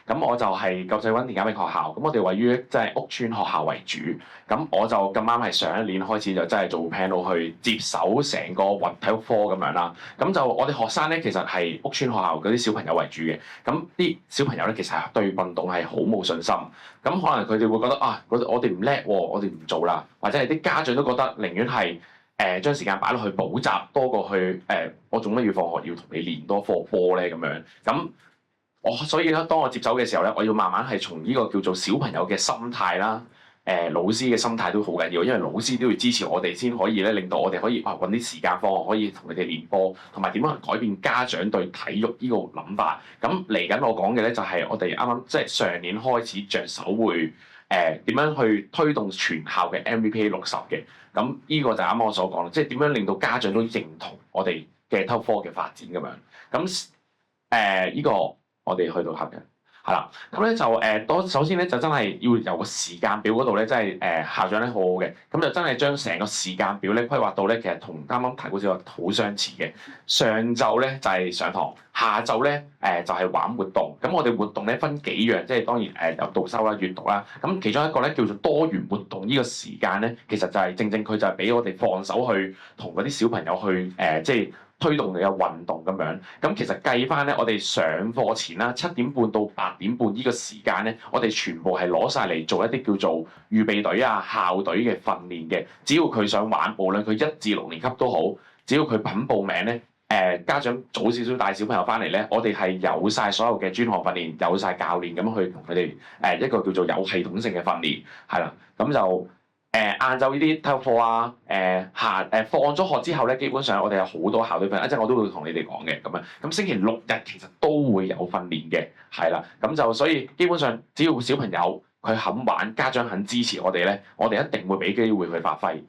咁我就係救濟溫電減力學校，咁我哋位於即係屋邨學校為主。咁我就咁啱係上一年開始就真係做 panel 去接手成個體育科咁樣啦。咁就我哋學生咧，其實係屋邨學校嗰啲小朋友為主嘅。咁啲小朋友咧，其實係對運動係好冇信心。咁可能佢哋會覺得啊，我哋唔叻喎，我哋唔做啦。或者係啲家長都覺得寧願係將時間擺落去補習多過去我做乜要放學要同你練多課波咧咁樣。咁所以咧，當我接手嘅時候咧，我要慢慢係從呢個叫做小朋友嘅心態啦，老師嘅心態都好緊要，因為老師都要支持我哋先可以咧，令到我哋可以揾啲時間放學可以同佢哋練波，同埋點樣去改變家長對體育呢個諗法。咁嚟緊我講嘅咧就係我哋啱啱即係上年開始着手會點樣去推動全校嘅 MVP 60嘅。咁呢個就啱啱我所講啦，即係點樣令到家長都認同我哋嘅體育科嘅發展咁樣。咁呢個我哋去到合嘅，係啦。咁咧就首先咧就真係要由個時間表嗰度咧，真係校長咧好好嘅。咁就真係將成個時間表咧規劃到咧，其實同啱啱提過小學好相似嘅。上晝咧就係上堂，下晝咧就係玩活動。咁我哋活動咧分幾樣，即係當然有導修啦、閱讀啦。咁其中一個咧叫做多元活動呢個時間咧，其實就係正正佢就係俾我哋放手去同嗰啲小朋友去即係推動你嘅運動咁樣。咁其實計翻咧，我哋上課前啦7點半到8點半呢個時間咧，我哋全部係攞晒嚟做一啲叫做預備隊啊、校隊嘅訓練嘅。只要佢想玩，無論佢1至6年級都好，只要佢肯報名咧，家長早少少帶小朋友翻嚟咧，我哋係有晒所有嘅專項訓練，有晒教練咁去同佢哋一個叫做有系統性嘅訓練，係啦。咁就晏晝呢啲體育課啊，放咗學之後咧，基本上我哋有好多校隊訓練，一陣我都會同你哋講嘅咁樣。咁星期六日其實都會有訓練嘅，係啦。咁就所以基本上只要小朋友佢肯玩，家長肯支持我哋咧，我哋一定會俾機會佢發揮。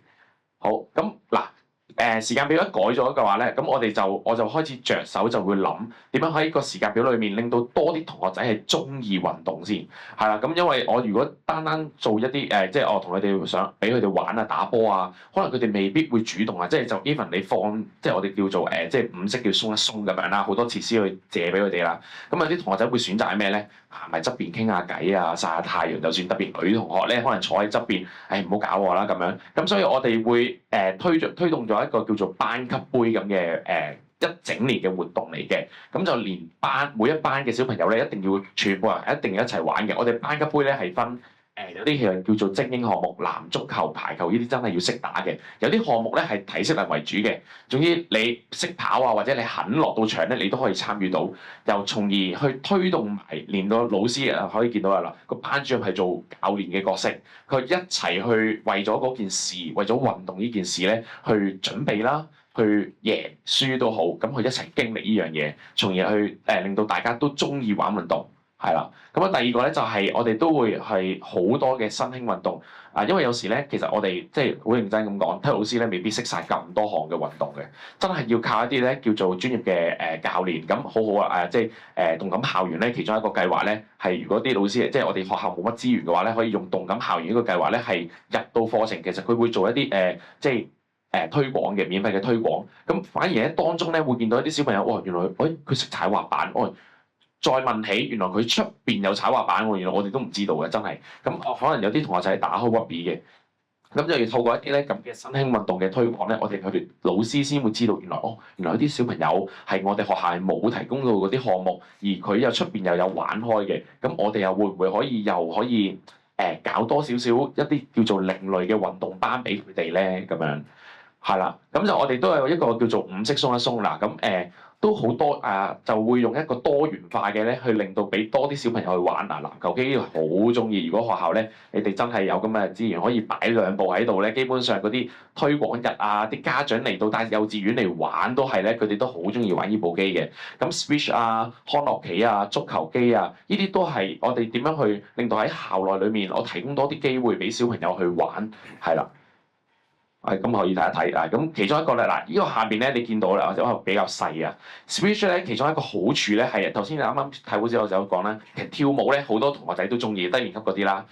好，咁嗱。時間表一改咗嘅話咧，咁我就開始着手就會諗點樣喺個時間表裏面令到多啲同學仔係中意運動先，係啦。咁因為我如果單單做一啲即係我同佢哋想俾佢哋玩啊、打波啊，可能佢哋未必會主動啊。即係就 even 你放即係我哋叫做即係五色叫鬆一鬆咁樣啦，好多設施去借俾佢哋啦。咁有啲同學仔會選擇係咩咧？行埋側邊傾下偈啊，曬下太陽。就算特別女同學咧，可能坐喺側邊，唔好搞我啦咁樣。咁所以我哋會推動咗一個叫做班級杯咁嘅一整年嘅活動嚟嘅。咁就連每一班嘅小朋友咧，一定要全部人一定要一齊玩嘅。我哋班級杯咧係分有啲係叫做精英項目，籃足球、排球呢啲真係要識打嘅。有啲項目咧係體適能為主嘅。總之你識跑啊，或者你肯落到場咧，你都可以參與到。又從而去推動埋，連個老師可以見到啦，個班主任係做教練嘅角色，佢一齊去為咗嗰件事，為咗運動呢件事咧，去準備啦，去贏輸都好，咁佢一齊經歷呢樣嘢，從而去令到大家都中意玩運動。係啦，咁啊第二個咧就係我哋都會係好多嘅新興運動啊，因為有時咧其實我哋即係好認真咁講，體育老師咧未必識晒咁多項嘅運動嘅，真係要靠一啲咧叫做專業嘅教練。咁好好啊，即係動感校園咧其中一個計劃咧係如果啲老師即係我哋學校冇乜資源嘅話咧，可以用動感校園呢個計劃咧係入到課程，其實佢會做一啲即係推廣嘅免費嘅推廣。咁反而喺當中咧會見到一啲小朋友，原來佢識踩滑板，再問起，原來佢出邊有踩滑板喎，原來我哋都唔知道嘅，真係。咁可能有啲同學仔係打開 rugby 嘅，咁就要透過一啲咧咁嘅新興運動嘅推廣咧，我哋佢哋老師先會知道原來原來有啲小朋友係我哋學校係冇提供到嗰啲項目，而佢又出邊又有玩開嘅，咁我哋又會唔會又可以搞多少少一啲叫做另類嘅運動班俾佢哋咧？咁樣係啦，咁就我哋都有一個叫做五色鬆一鬆啦，咁都好多就會用一個多元化嘅咧，去令到俾多啲小朋友去玩籃球機好中意。如果學校咧，你哋真係有咁嘅資源，可以擺2部喺度咧，基本上嗰啲推廣日啊，啲家長嚟到帶幼稚園嚟玩都係咧，佢哋都好中意玩呢部機嘅。咁 Switch 啊、康樂棋啊、足球機啊，呢啲都係我哋點樣去令到喺校內裏面，我提供多啲機會俾小朋友去玩，係啦。咁可以睇一睇啊。咁其中一個咧，嗱，呢個下邊咧你見到啦，或者比較細啊。Speech 咧其中一個好處咧係頭先你啱啱睇好似我就講啦，其實跳舞咧好多同學仔都中意，低年級嗰啲啦，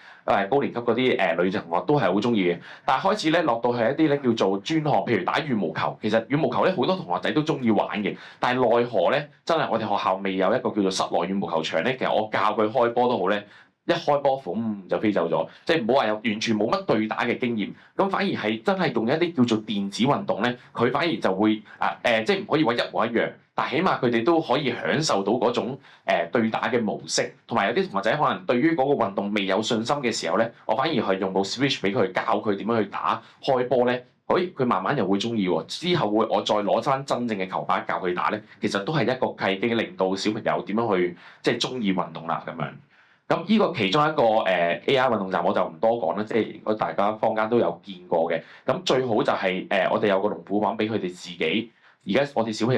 高年級嗰啲女同學都係好中意嘅。但係開始咧落到去一啲咧叫做專項，譬如打羽毛球，其實羽毛球咧好多同學仔都中意玩嘅，但係奈何咧真係我哋學校未有一個叫做室內羽毛球場咧。其實我教佢開波都好咧。一開波就飛走咗，即係唔好話有完全冇乜對打嘅經驗，咁反而係真係用一啲叫做電子運動咧，佢反而就會即係唔可以話一模一樣，但係起碼佢哋都可以享受到嗰種對打嘅模式，同埋有啲同學仔可能對於嗰個運動未有信心嘅時候咧，我反而係用部 Switch 俾佢教佢點樣去打開波咧，佢慢慢又會中意喎，之後我再攞翻真正嘅球拍教佢打咧，其實都係一個契機，令到小朋友點樣去即係中意運動啦咁樣。咁呢個其中一個AI 運動站我就唔多講啦，即係如果大家坊間都有見過嘅，咁最好就係我哋有個龍虎榜俾佢哋自己。而家我哋小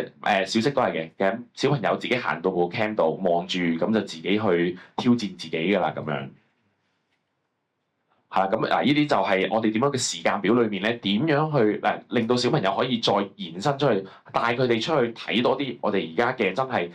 息都係嘅，咁小朋友自己行到部 cam 度望住，咁就自己去挑戰自己㗎啦，咁樣係啦。咁呢啲就係我哋點樣嘅時間表裏面咧，點樣去令到小朋友可以再延伸出去，帶佢哋出去睇多啲我哋而家嘅真係。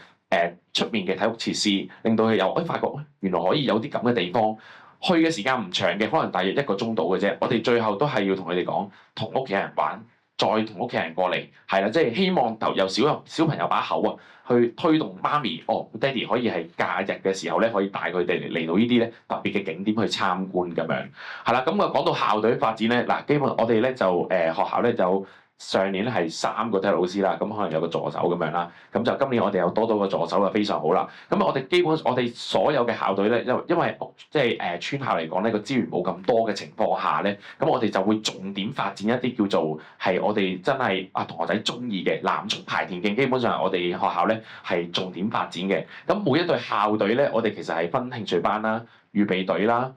出面嘅體育設施，令到佢有發覺原來可以有啲咁嘅地方，去嘅時間唔長嘅，可能大約1個鐘度嘅啫。我哋最後都係要同佢哋講，同屋企人玩，再同屋企人過嚟，係啦，即係希望由小朋友把口啊，去推動媽咪，爹哋可以係假日嘅時候咧，可以帶佢哋嚟到呢啲咧特別嘅景點去參觀咁樣，係啦。咁講到校隊發展咧，嗱，基本我哋咧就學校咧就。上年咧係3個體育老師啦，咁可能有個助手咁樣啦，咁就今年我哋又多個助手就非常好啦。咁我哋基本我哋所有嘅校隊咧，因為即係村校嚟講咧個資源冇咁多嘅情況下咧，咁我哋就會重點發展一啲叫做係我哋真係同學仔中意嘅籃球、排田徑，基本上我哋學校咧係重點發展嘅。咁每一隊校隊咧，我哋其實係分興趣班啦、預備隊啦、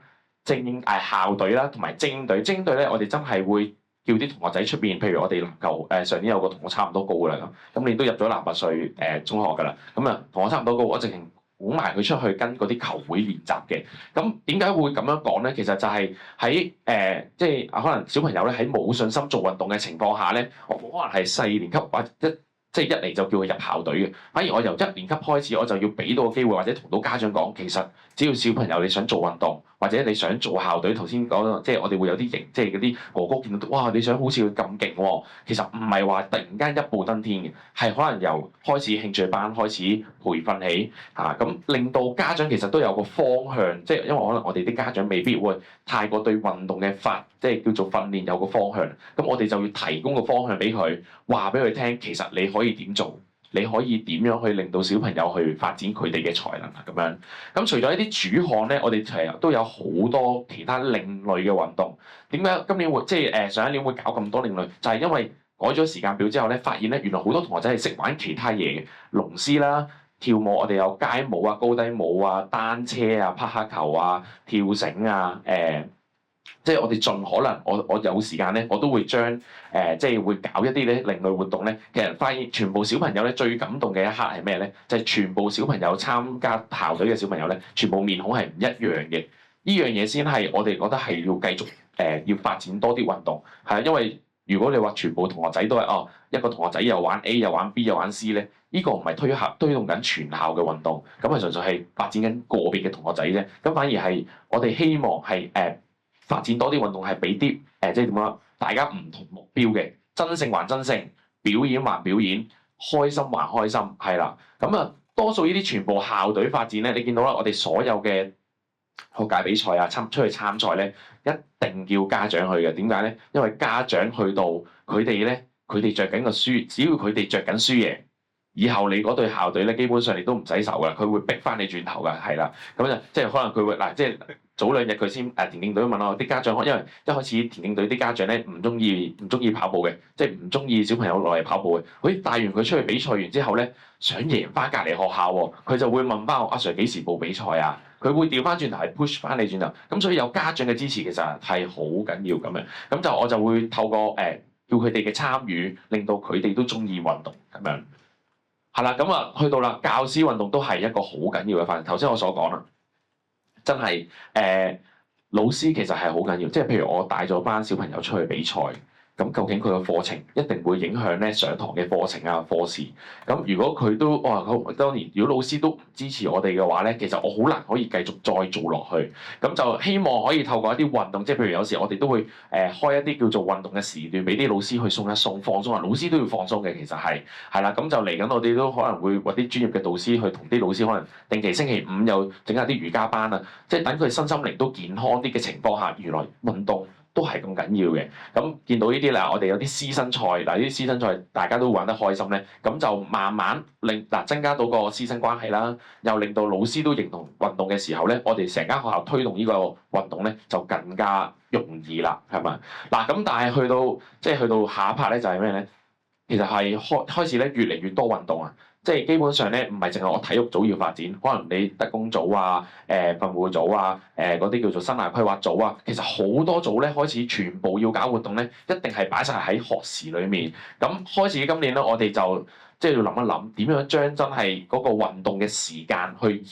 校隊啦同埋精英隊。精英隊咧，我哋真係會。叫啲同學仔出邊，譬如我哋籃球上年有個同學差唔多高㗎啦，咁你都入咗南拔萃中學㗎啦，咁啊同學差唔多高，我直情鼓埋佢出去跟嗰啲球會練習嘅。咁點解會咁樣講咧？其實就係喺即係可能小朋友咧喺冇信心做運動嘅情況下咧，我可能係細年級或者即係一嚟就叫佢入校隊嘅，反而我由1年級開始我就要俾到個機會，或者同到家長講，其實只要小朋友你想做運動。或者你想做校隊，頭先講即係我哋會有啲型，即係嗰啲哥哥見到，哇！你想好似佢咁勁喎，其實唔係話突然間一步登天嘅，係可能由開始興趣班開始培訓起嚇，咁令到家長其實都有個方向，即係因為可能我哋啲家長未必會太過對運動嘅即係叫做訓練有個方向，咁我哋就要提供個方向俾佢，話俾佢聽，其實你可以點做。你可以點樣去令到小朋友去發展佢哋嘅才能啊？咁樣咁除咗一啲主項咧，我哋其實都有好多其他另類嘅運動。點解今年會即係上一年會搞咁多另類？就係因為改咗時間表之後咧，發現咧原來好多同學仔係識玩其他嘢嘅，龍獅啦、跳舞，我哋有街舞啊、高低舞啊、單車啊、匹克球啊、跳繩啊，即係我哋盡可能，我有時間咧，我都會將即係會搞一啲咧另類活動咧。其實發現全部小朋友咧最感動嘅一刻係咩咧？就係全部小朋友參加校隊嘅小朋友咧，全部面孔係唔一樣嘅。呢樣嘢先係我哋覺得係要繼續要發展多啲運動，係啊，因為如果你話全部同學仔都係一個同學仔又玩 A 又玩 B 又玩 C 咧，呢個唔係推動緊全校嘅運動，咁係純粹係發展緊個別嘅同學仔啫。咁反而係我哋希望係發展多啲運動係俾啲即係點講？大家唔同目標嘅，真勝還真勝，表演還表演，開心還開心，係啦。咁多數呢啲全部校隊發展咧，你見到啦，我哋所有嘅學界比賽啊，出去參賽咧，一定叫家長去嘅。點解咧？因為家長去到佢哋着緊個書，只要佢哋着緊輸贏，以後你嗰隊校隊咧，基本上你都唔使愁噶，佢會逼翻你轉頭噶，係啦。咁就即係可能佢會即係。早2日佢先田徑隊問我啲家長，因為一開始田徑隊啲家長咧唔中意跑步嘅，即係唔中意小朋友落嚟跑步嘅。帶完佢出去比賽完之後咧，想贏翻隔離學校喎，佢就會問翻我阿 Sir 幾時報比賽啊？佢會調翻轉頭係 push 翻你轉頭。咁所以有家長嘅支持其實係好緊要咁樣。咁我就會透過叫佢哋嘅參與，令到佢哋都中意運動咁樣。係啦，咁去到啦，教師運動都係一個好緊要嘅範疇。頭先我所講啦。真係老師其實係好緊要，即係譬如我帶咗班小朋友出去比賽，咁究竟佢個課程一定會影響咧上堂嘅課程啊課時。咁如果佢都當然如果老師都唔支持我哋嘅話咧，其實我好難可以繼續再做落去。咁就希望可以透過一啲運動，即係譬如有時我哋都會開一啲叫做運動嘅時段，俾啲老師去鬆一鬆放鬆啊。老師都要放鬆嘅，其實係啦。咁就嚟緊我哋都可能會揾啲專業嘅導師去同啲老師可能定期星期五又整下啲瑜伽班啊，即係等佢身心靈都健康啲嘅情況下，原來運動都係咁緊要嘅。咁見到呢啲啦，我哋有啲師生賽，嗱呢啲師生賽大家都玩得開心咧，咁就慢慢令增加到個師生關係啦，又令到老師都認同運動嘅時候咧，我哋成間學校推動呢個運動咧就更加容易啦，係咪？嗱咁但係去到下一 part 咧就係咩咧？其實係開始咧越嚟越多運動啊！即係基本上咧，唔係淨係我體育組要發展，可能你特工組啊、訓輔組啊、嗰啲叫做生涯規劃組啊，其實好多組咧開始全部要搞活動咧，一定係擺晒喺學時裡面。咁開始今年咧，我哋就即係要諗一諗點樣將真係嗰個運動嘅時間去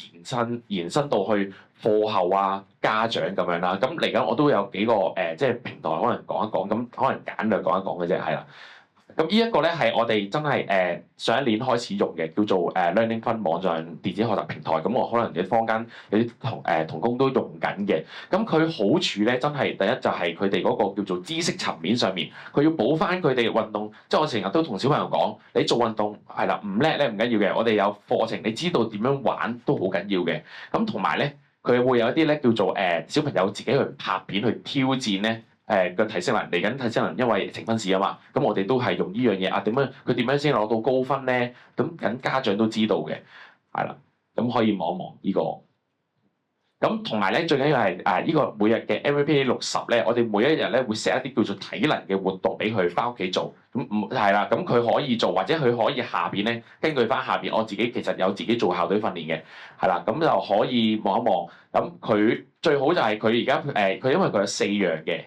延伸到去課後啊、家長咁樣啦。咁嚟緊我都有幾個即係平台可能講一講，咁可能簡略講一講嘅啫，係啦。咁呢一個咧係我哋真係上一年開始用嘅，叫做Learning Fun 網上電子學習平台。咁我可能嘅坊間有啲同工都用緊嘅。咁佢好處咧，真係第一就係佢哋嗰個叫做知識層面上面，佢要補翻佢哋嘅運動。即係我成日都同小朋友講，你做運動係啦，唔叻咧唔緊要嘅，我哋有課程，你知道點樣玩都好緊要嘅。咁同埋咧，佢會有一啲咧叫做小朋友自己去拍片去挑戰咧。個體適能嚟緊體適能，因為呈分試啊嘛，咁我哋都係用呢樣嘢啊，佢點樣先攞到高分咧？咁緊家長都知道嘅，係啦，咁可以望一望呢個。咁同埋咧，最緊要係呢個每日嘅 MVP 60咧，我哋每一日咧會 set 一啲叫做體能嘅活動俾佢翻屋企做。咁係啦，咁佢可以做，或者佢可以下邊咧根據翻下邊，我自己其實有自己做校隊訓練嘅，係啦，咁就可以望一望。咁佢最好就係佢而家佢因為佢有4樣嘅。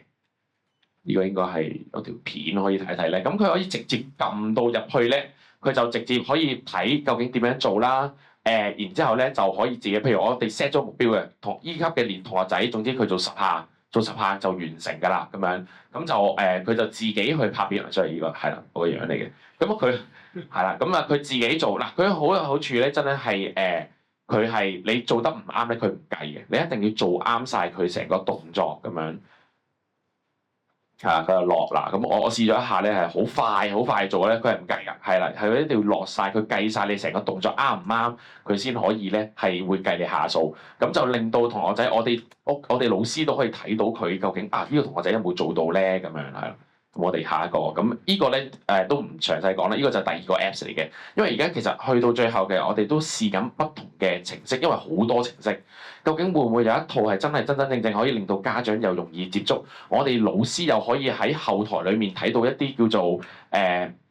呢個應該係有條片可以睇睇咧，咁佢可以直接撳到入去咧，佢就直接可以睇究竟點樣做啦。然之後咧就可以自己，譬如我哋 set 咗目標嘅，同 E 級嘅同學仔，總之佢做10下就完成㗎啦，咁樣，咁就佢就自己去拍片，所以呢個係啦，我個樣嚟嘅。咁佢係啦，咁啊佢自己做嗱，佢好有好處咧，真係佢係你做得唔啱咧，佢唔計嘅，你一定要做啱晒佢成個動作咁樣。佢就落啦，咁我試咗一下咧，係好快做咧，佢係唔計㗎，係啦，係佢一定要落晒，佢計晒你成個動作啱唔啱，佢先可以咧係會計你下數，咁就令到同學仔，我哋老師都可以睇到佢究竟呢個同學仔有冇做到咧，咁樣係啦。我哋下一個，咁呢個咧都唔詳細講啦，呢個就係第二個 Apps 嚟嘅。因為而家其實去到最後嘅，我哋都試緊不同嘅程式，因為好多程式，究竟會唔會有一套係真正可以令到家長又容易接觸，我哋老師又可以喺後台裡面睇到一啲叫做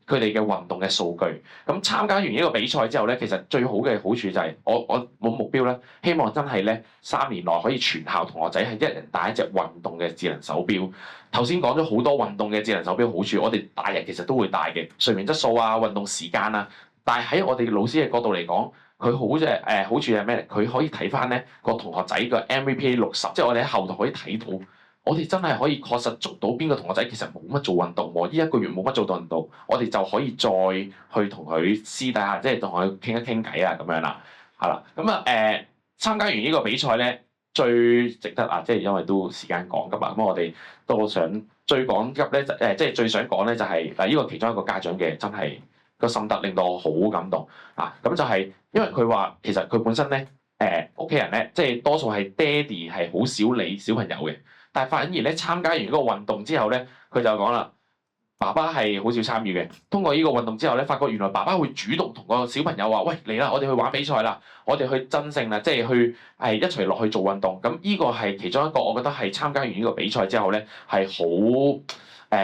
佢哋嘅運動嘅數據。咁參加完呢個比賽之後咧，其實最好嘅好處就係我目標咧，希望真係咧3年內可以全校同學仔係一人帶一隻運動嘅智能手錶。頭先講咗好多運動嘅智能手錶好處，我哋大人其實都會帶嘅，睡眠質素啊、運動時間啊。但係喺我哋老師嘅角度嚟講，佢好處係咩咧？佢可以睇翻咧個同學仔個 MVP 60，即係我哋喺後台可以睇到。我哋真係可以確實捉到邊個同學仔其實冇乜做運動喎，呢1個月冇乜做運動，我哋就可以再去同佢私底下，即係同佢傾一傾偈啊咁樣啦，係啦，咁參加完呢個比賽咧，最值得即係因為都時間趕急啊，咁我哋都想最趕急咧，即係最想講咧就係呢個其中一個家長嘅真係個心得令到我好感動啊！咁就係因為佢話其實佢本身咧屋企人咧，即係多數係爹哋係好少理小朋友嘅。但係反而咧參加完嗰個運動之後咧，佢就講啦，爸爸係好少參與嘅。通過呢個運動之後咧，發覺原來爸爸會主動同個小朋友話：喂，嚟啦，我哋去玩比賽啦，我哋去爭勝啦，即係去一齊落去做運動。咁呢個係其中一個，我覺得係參加完呢個比賽之後咧，係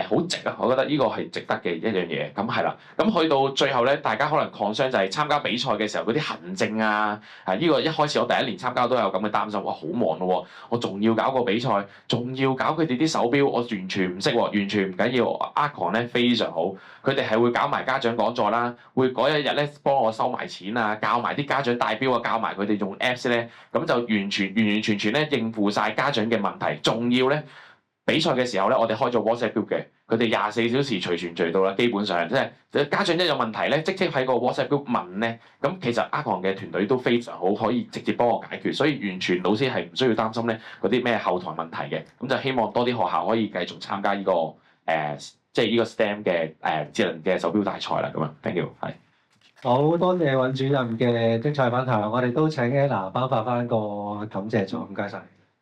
好值啊！我覺得呢個係值得嘅一樣嘢。咁係啦，咁去到最後咧，大家可能 concern 就係參加比賽嘅時候嗰啲行政啊，呢個一開始我第1年參加都有咁嘅擔心，哇，好忙咯喎，我仲要搞個比賽，仲要搞佢哋啲手錶，我完全唔識喎，完全唔緊要。Acon 咧非常好，佢哋係會搞埋家長講座啦，會嗰一日咧幫我收埋錢啊，教埋啲家長帶錶啊，教埋佢哋用 Apps 咧，咁就完全咧應付晒家長嘅問題，仲要咧。比賽嘅時候咧，我哋開咗 WhatsApp group 嘅，佢哋24小時隨傳隨到啦，基本上即係家長一有問題咧，即喺個 WhatsApp group 問咧，咁其實Archon嘅團隊都非常好，可以直接幫我解決，所以完全老師係唔需要擔心咧嗰啲咩後台問題嘅，咁就希望多啲學校可以繼續參加呢個即係呢個 STEM 嘅智能嘅手錶大賽啦，咁樣 thank you 係。好多謝尹主任嘅精彩分享，我哋都請 Anna 頒發翻個感謝狀，唔該晒。